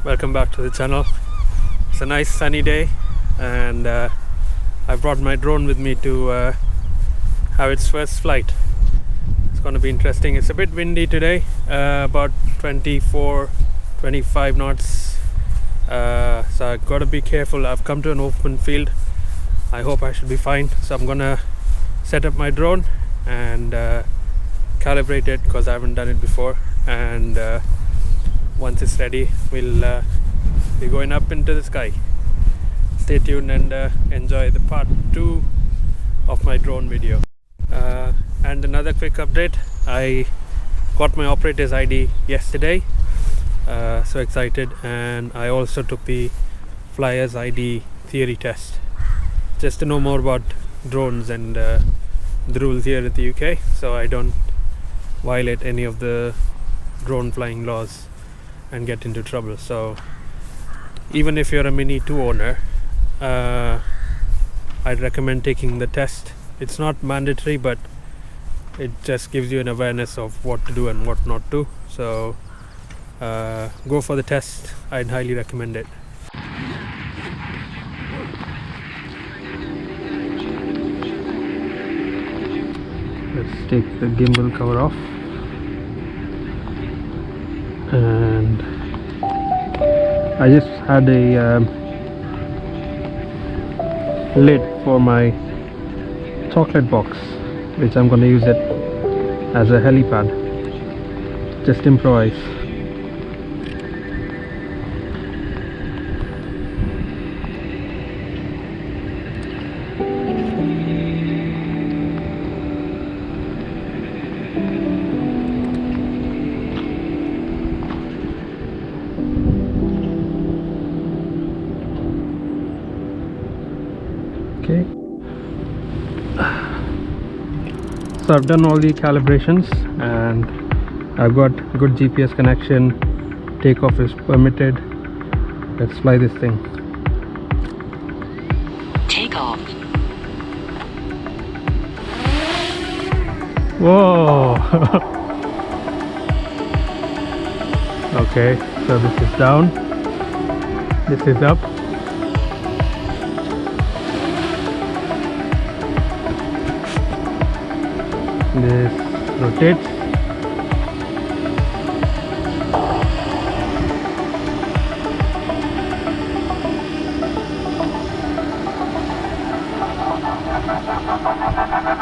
welcome back to the channel. It's a nice sunny day, and I brought my drone with me to have its first flight. It's going to be interesting. It's a bit windy today, about 24-25 knots, so I've got to be careful. I've come to an open field. I hope I should be fine, so I'm gonna set up my drone and calibrate it because I haven't done it before, and once it's ready we'll be going up into the sky. Stay tuned and enjoy the part 2 of my drone video. And another quick update, I got my operator's ID yesterday, so excited, and I also took the flyer's ID theory test just to know more about drones and the rules here at the UK, so I don't violate any of the drone flying laws and get into trouble. So even if you're a Mini 2 owner, I'd recommend taking the test. It's not mandatory, but it just gives you an awareness of what to do and what not to. So go for the test. I'd highly recommend it. Let's take the gimbal cover off, and I just had a lid for my chocolate box, which I'm going to use it as a helipad. Just improvise. Okay, so I've done all the calibrations and I've got good GPS connection. Takeoff is permitted. Let's fly this thing. Take off. Whoa. Okay, so this is down, this is up. This rotates.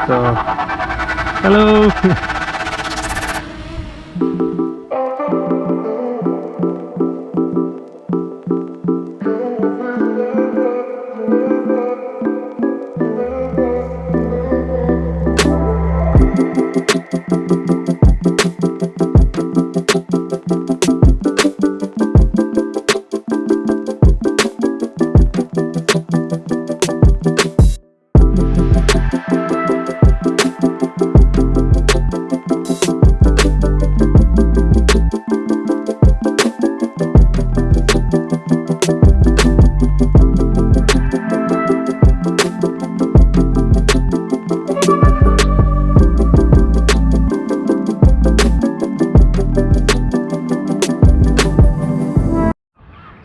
So, hello.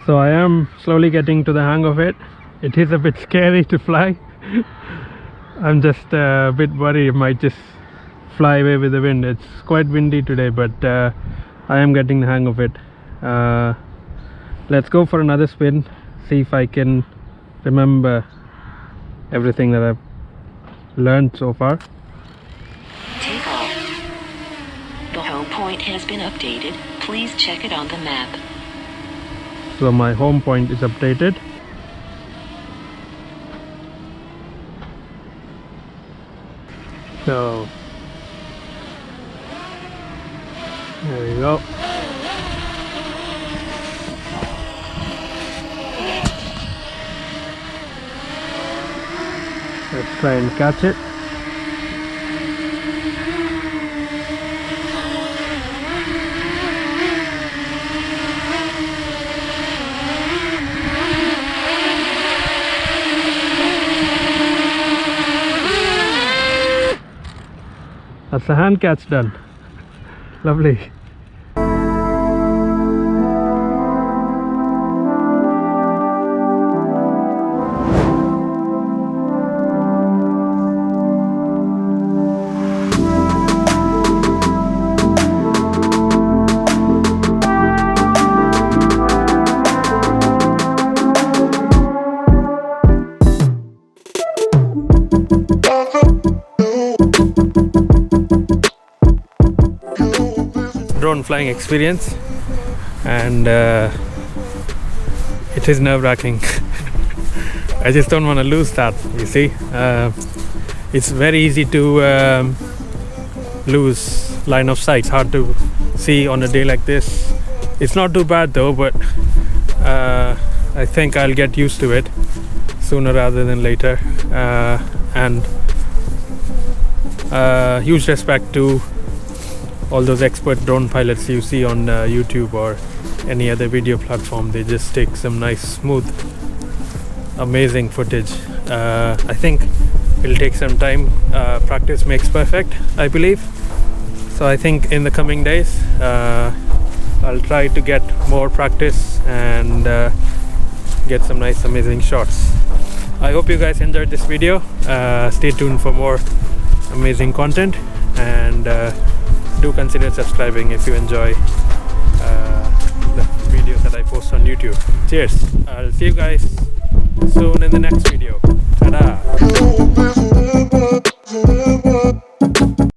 So I am slowly getting to the hang of it. It is a bit scary to fly. I'm just a bit worried it might just fly away with the wind. It's quite windy today, but I am getting the hang of it. Let's go for another spin, see if I can remember everything that I've learned so far. Take off. The home point has been updated. Please check it on the map. So my home point is updated. So there we go. Let's try and catch it. That's the hand catch done. Lovely. flying experience, and it is nerve-wracking. I just don't want to lose that, you see. It's very easy to lose line of sight. It's hard to see on a day like this. It's not too bad though, but I think I'll get used to it sooner rather than later. And huge respect to all those expert drone pilots you see on YouTube or any other video platform. They just take some nice, smooth, amazing footage. I think it'll take some time. Practice makes perfect, I believe. So I think in the coming days I'll try to get more practice and get some nice, amazing shots. I hope you guys enjoyed this video. Stay tuned for more amazing content, and do consider subscribing if you enjoy the videos that I post on YouTube. Cheers. I'll see you guys soon in the next video. Ta-da.